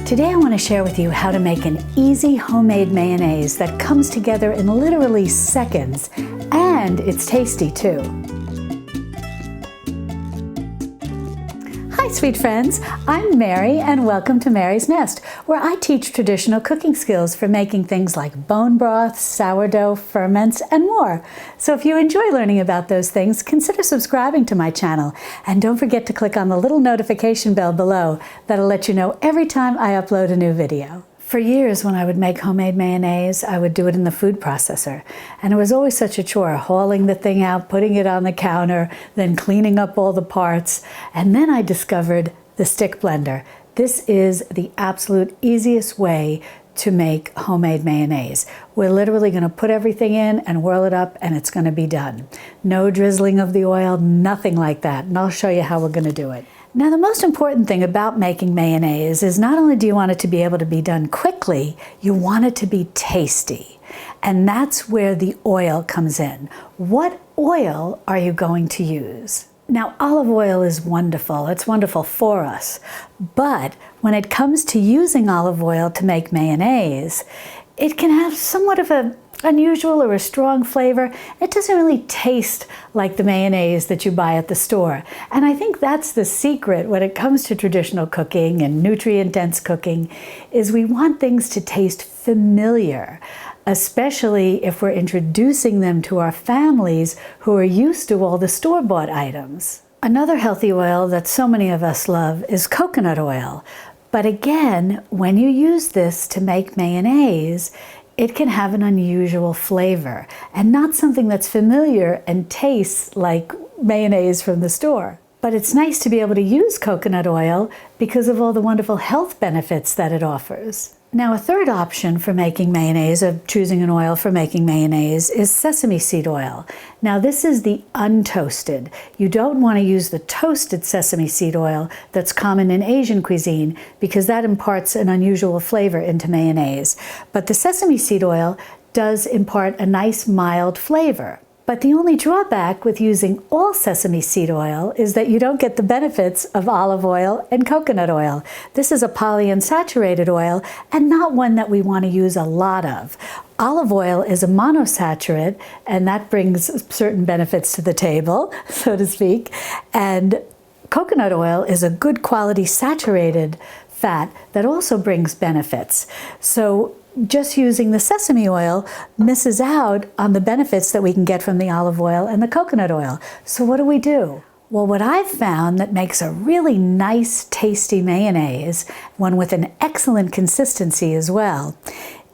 Today I want to share with you how to make an easy homemade mayonnaise that comes together in literally seconds, and it's tasty too. Hi sweet friends, I'm Mary and welcome to Mary's Nest, where I teach traditional cooking skills for making things like bone broth, sourdough, ferments, and more. So if you enjoy learning about those things, consider subscribing to my channel, and don't forget to click on the little notification bell below. That'll let you know every time I upload a new video. For years, when I would make homemade mayonnaise, I would do it in the food processor. And it was always such a chore, hauling the thing out, putting it on the counter, then cleaning up all the parts. And then I discovered the stick blender. This is the absolute easiest way to make homemade mayonnaise. We're literally going to put everything in and whirl it up, and it's going to be done. No drizzling of the oil, nothing like that. And I'll show you how we're going to do it. Now, the most important thing about making mayonnaise is not only do you want it to be able to be done quickly, you want it to be tasty. And that's where the oil comes in. What oil are you going to use? Now, olive oil is wonderful. It's wonderful for us. But when it comes to using olive oil to make mayonnaise, it can have somewhat of an unusual or a strong flavor. It doesn't really taste like the mayonnaise that you buy at the store. And I think that's the secret when it comes to traditional cooking and nutrient-dense cooking, is we want things to taste familiar, especially if we're introducing them to our families who are used to all the store-bought items. Another healthy oil that so many of us love is coconut oil. But again, when you use this to make mayonnaise, it can have an unusual flavor and not something that's familiar and tastes like mayonnaise from the store. But it's nice to be able to use coconut oil because of all the wonderful health benefits that it offers. Now, a third option for making mayonnaise, of choosing an oil for making mayonnaise, is sesame seed oil. Now, this is the untoasted. You don't want to use the toasted sesame seed oil that's common in Asian cuisine because that imparts an unusual flavor into mayonnaise. But the sesame seed oil does impart a nice mild flavor. But the only drawback with using all sesame seed oil is that you don't get the benefits of olive oil and coconut oil. This is a polyunsaturated oil and not one that we want to use a lot of. Olive oil is a monosaccharide, and that brings certain benefits to the table, so to speak. And coconut oil is a good quality saturated fat that also brings benefits. So just using the sesame oil misses out on the benefits that we can get from the olive oil and the coconut oil. So what do? Well, what I've found that makes a really nice, tasty mayonnaise, one with an excellent consistency as well,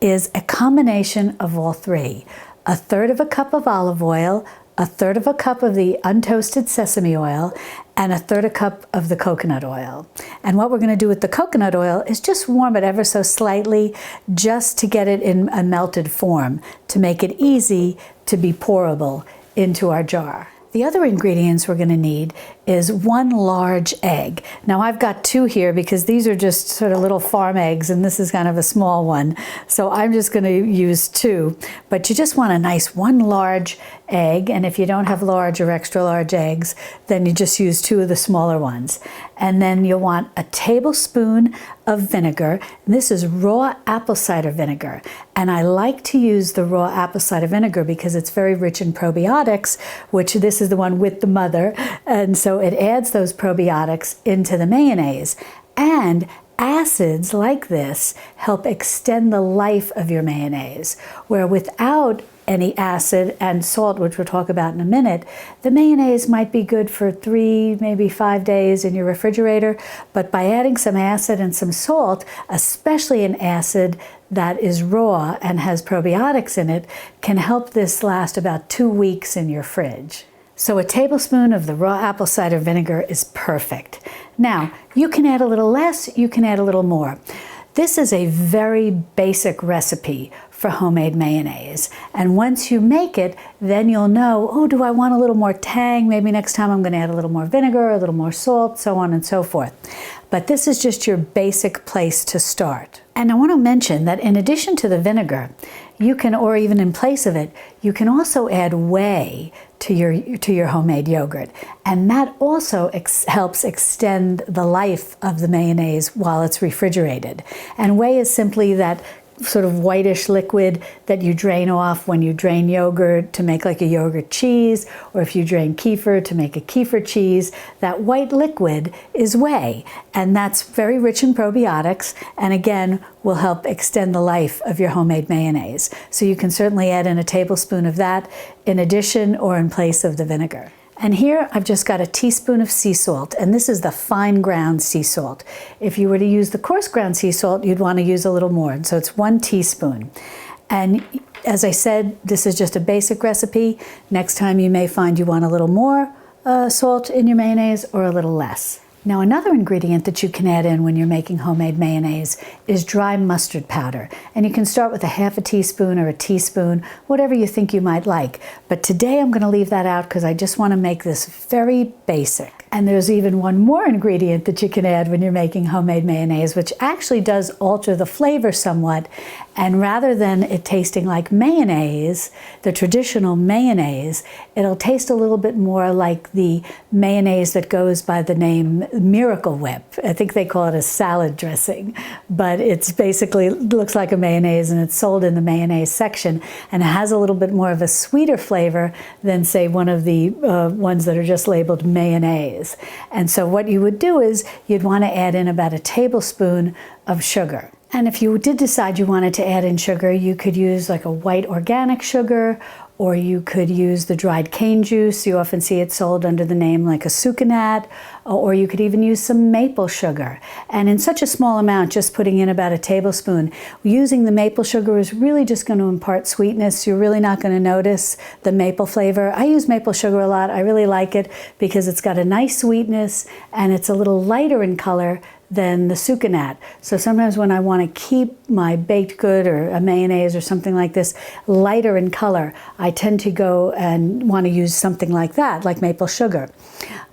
is a combination of all three. 1/3 cup of olive oil, 1/3 cup of the untoasted sesame oil, and 1/3 cup of the coconut oil. And what we're going to do with the coconut oil is just warm it ever so slightly, just to get it in a melted form, to make it easy to be pourable into our jar. The other ingredients we're going to need is 1 large egg. Now, I've got 2 here because these are just sort of little farm eggs, and this is kind of a small one. So I'm just going to use 2. But you just want a nice 1 large egg, and if you don't have large or extra large eggs, then you just use 2 of the smaller ones. And then you'll want a tablespoon of vinegar. This is raw apple cider vinegar. And I like to use the raw apple cider vinegar because it's very rich in probiotics, which this is the one with the mother. And so it adds those probiotics into the mayonnaise. And acids like this help extend the life of your mayonnaise, where without any acid and salt, which we'll talk about in a minute, the mayonnaise might be good for 3, maybe 5 days in your refrigerator. But by adding some acid and some salt, especially an acid that is raw and has probiotics in it, can help this last about 2 weeks in your fridge. So a tablespoon of the raw apple cider vinegar is perfect. Now, you can add a little less, you can add a little more. This is a very basic recipe for homemade mayonnaise. And once you make it, then you'll know, oh, do I want a little more tang? Maybe next time I'm going to add a little more vinegar, a little more salt, so on and so forth. But this is just your basic place to start. And I want to mention that in addition to the vinegar, you can, or even in place of it, you can also add whey to your homemade yogurt. And that also helps extend the life of the mayonnaise while it's refrigerated. And whey is simply that sort of whitish liquid that you drain off when you drain yogurt to make like a yogurt cheese, or if you drain kefir to make a kefir cheese. That white liquid is whey, and that's very rich in probiotics, and again will help extend the life of your homemade mayonnaise. So you can certainly add in a tablespoon of that in addition or in place of the vinegar. And here I've just got a teaspoon of sea salt, and this is the fine ground sea salt. If you were to use the coarse ground sea salt, you'd want to use a little more, and so it's 1 teaspoon. And as I said, this is just a basic recipe. Next time you may find you want a little more salt in your mayonnaise or a little less. Now, another ingredient that you can add in when you're making homemade mayonnaise is dry mustard powder. And you can start with a half a teaspoon or a teaspoon, whatever you think you might like. But today I'm going to leave that out because I just want to make this very basic. And there's even one more ingredient that you can add when you're making homemade mayonnaise, which actually does alter the flavor somewhat. And rather than it tasting like mayonnaise, the traditional mayonnaise, it'll taste a little bit more like the mayonnaise that goes by the name Miracle Whip. I think they call it a salad dressing, but it's basically looks like a mayonnaise, and it's sold in the mayonnaise section, and it has a little bit more of a sweeter flavor than, say, one of the ones that are just labeled mayonnaise. And so what you would do is you'd want to add in about a tablespoon of sugar. And if you did decide you wanted to add in sugar, you could use like a white organic sugar, or you could use the dried cane juice. You often see it sold under the name like a sucanat, or you could even use some maple sugar. And in such a small amount, just putting in about a tablespoon, using the maple sugar is really just going to impart sweetness. You're really not going to notice the maple flavor. I use maple sugar a lot. I really like it because it's got a nice sweetness and it's a little lighter in color than the sucanat. So sometimes when I want to keep my baked good or a mayonnaise or something like this lighter in color, I tend to go and want to use something like that, like maple sugar.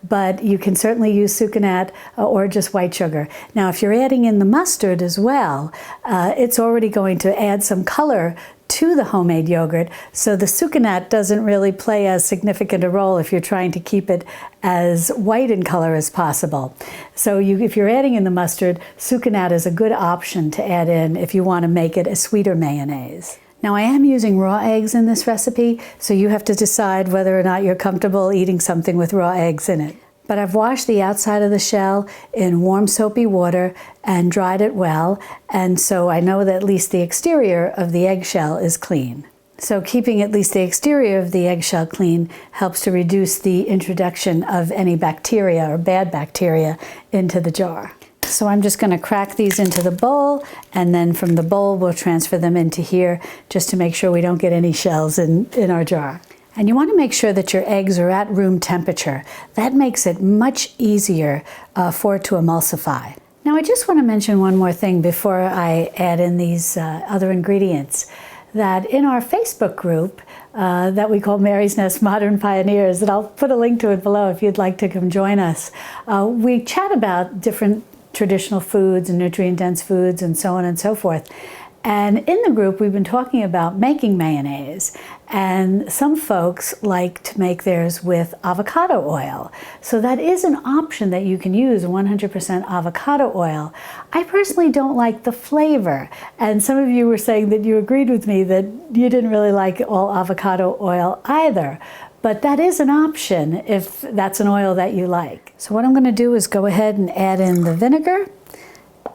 But you can certainly use sucanat or just white sugar. Now, if you're adding in the mustard as well, it's already going to add some color to the homemade yogurt, so the sucanat doesn't really play as significant a role if you're trying to keep it as white in color as possible. So if you're adding in the mustard, sucanat is a good option to add in if you want to make it a sweeter mayonnaise. Now, I am using raw eggs in this recipe, so you have to decide whether or not you're comfortable eating something with raw eggs in it. But I've washed the outside of the shell in warm soapy water and dried it well, and so I know that at least the exterior of the eggshell is clean. So keeping at least the exterior of the eggshell clean helps to reduce the introduction of any bacteria or bad bacteria into the jar. So I'm just going to crack these into the bowl, and then from the bowl we'll transfer them into here just to make sure we don't get any shells in our jar. And you want to make sure that your eggs are at room temperature. That makes it much easier for it to emulsify. Now, I just want to mention one more thing before I add in these other ingredients. That in our Facebook group that we call Mary's Nest Modern Pioneers, and I'll put a link to it below if you'd like to come join us, we chat about different traditional foods and nutrient-dense foods and so on and so forth. And in the group, we've been talking about making mayonnaise, and some folks like to make theirs with avocado oil. So that is an option that you can use, 100% avocado oil. I personally don't like the flavor, and some of you were saying that you agreed with me that you didn't really like all avocado oil either. But that is an option if that's an oil that you like. So what I'm going to do is go ahead and add in the vinegar,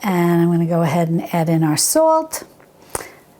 and I'm going to go ahead and add in our salt.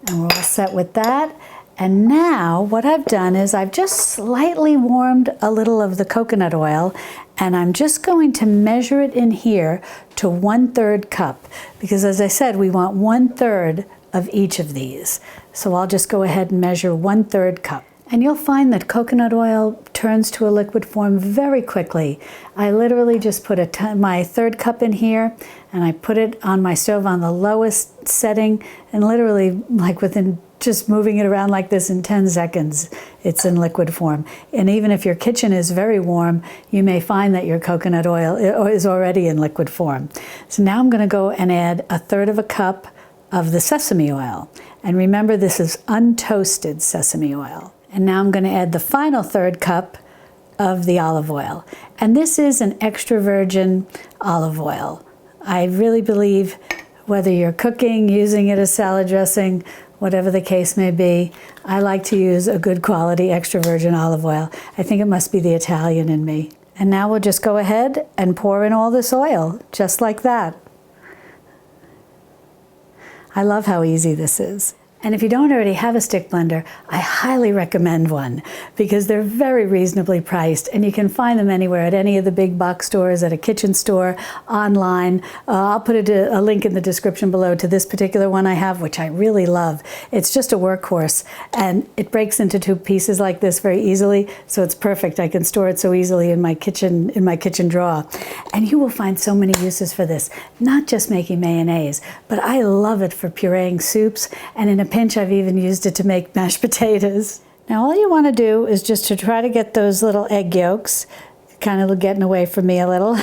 And we're all set with that. And now what I've done is I've just slightly warmed a little of the coconut oil, and I'm just going to measure it in here to 1/3 cup, because as I said, we want 1/3 of each of these. So I'll just go ahead and measure 1/3 cup. And you'll find that coconut oil turns to a liquid form very quickly. I literally just put my 1/3 cup in here, and I put it on my stove on the lowest setting, and literally like within just moving it around like this in 10 seconds, it's in liquid form. And even if your kitchen is very warm, you may find that your coconut oil is already in liquid form. So now I'm going to go and add 1/3 cup of the sesame oil. And remember, this is untoasted sesame oil. And now I'm going to add the final 1/3 cup of the olive oil. And this is an extra virgin olive oil. I really believe whether you're cooking, using it as salad dressing, whatever the case may be, I like to use a good quality extra virgin olive oil. I think it must be the Italian in me. And now we'll just go ahead and pour in all this oil, just like that. I love how easy this is. And if you don't already have a stick blender, I highly recommend one because they're very reasonably priced and you can find them anywhere at any of the big box stores, at a kitchen store, online. I'll put a link in the description below to this particular one I have, which I really love. It's just a workhorse and it breaks into 2 pieces like this very easily, so it's perfect. I can store it so easily in my kitchen drawer. And you will find so many uses for this, not just making mayonnaise, but I love it for pureeing soups, and in a pinch I've even used it to make mashed potatoes. Now all you want to do is just to try to get those little egg yolks, kind of getting away from me a little,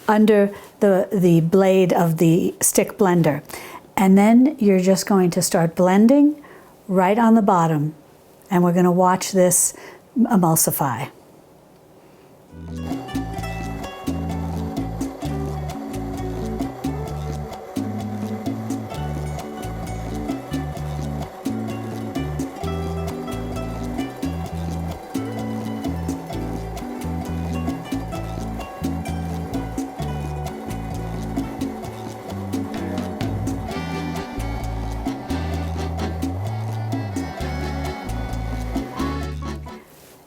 under the blade of the stick blender. And then you're just going to start blending right on the bottom, and we're going to watch this emulsify.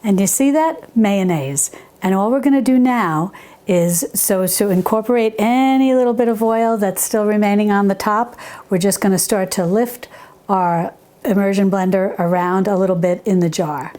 And you see that? Mayonnaise. And all we're going to do now is, to incorporate any little bit of oil that's still remaining on the top, we're just going to start to lift our immersion blender around a little bit in the jar.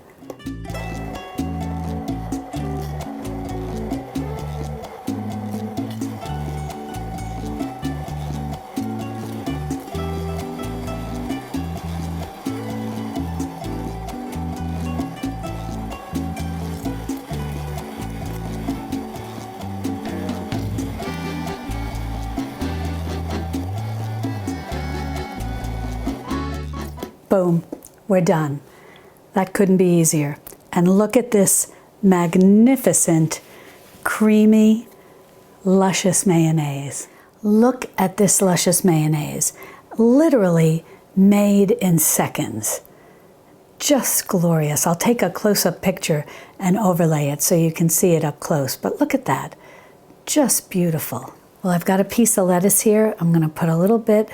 Boom, we're done. That couldn't be easier. And look at this magnificent, creamy, luscious mayonnaise. Look at this luscious mayonnaise, literally made in seconds. Just glorious. I'll take a close-up picture and overlay it so you can see it up close, but look at that. Just beautiful. Well, I've got a piece of lettuce here. I'm going to put a little bit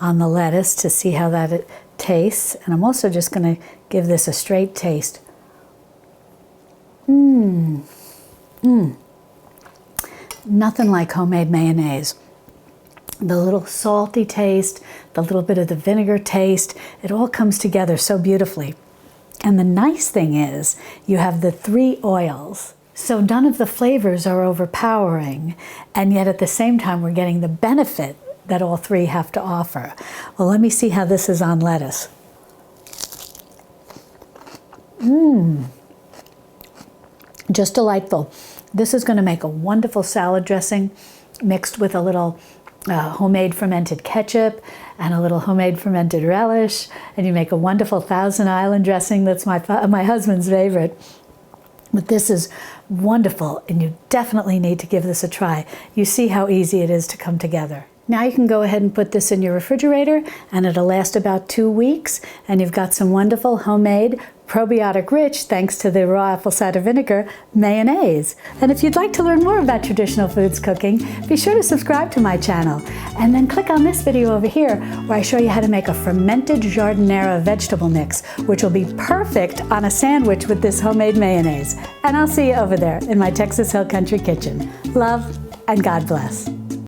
on the lettuce to see how that tastes, and I'm also just going to give this a straight taste. Nothing like homemade mayonnaise. The little salty taste, the little bit of the vinegar taste, it all comes together so beautifully. And the nice thing is you have the 3 oils, so none of the flavors are overpowering, and yet at the same time we're getting the benefit that all 3 have to offer. Well, let me see how this is on lettuce. Just delightful. This is going to make a wonderful salad dressing mixed with a little homemade fermented ketchup and a little homemade fermented relish, and you make a wonderful Thousand Island dressing that's my husband's favorite. But this is wonderful, and you definitely need to give this a try. You see how easy it is to come together. Now you can go ahead and put this in your refrigerator, and it'll last about 2 weeks, and you've got some wonderful homemade, probiotic rich, thanks to the raw apple cider vinegar, mayonnaise. And if you'd like to learn more about traditional foods cooking, be sure to subscribe to my channel, and then click on this video over here where I show you how to make a fermented giardiniera vegetable mix, which will be perfect on a sandwich with this homemade mayonnaise. And I'll see you over there in my Texas Hill Country kitchen. Love and God bless.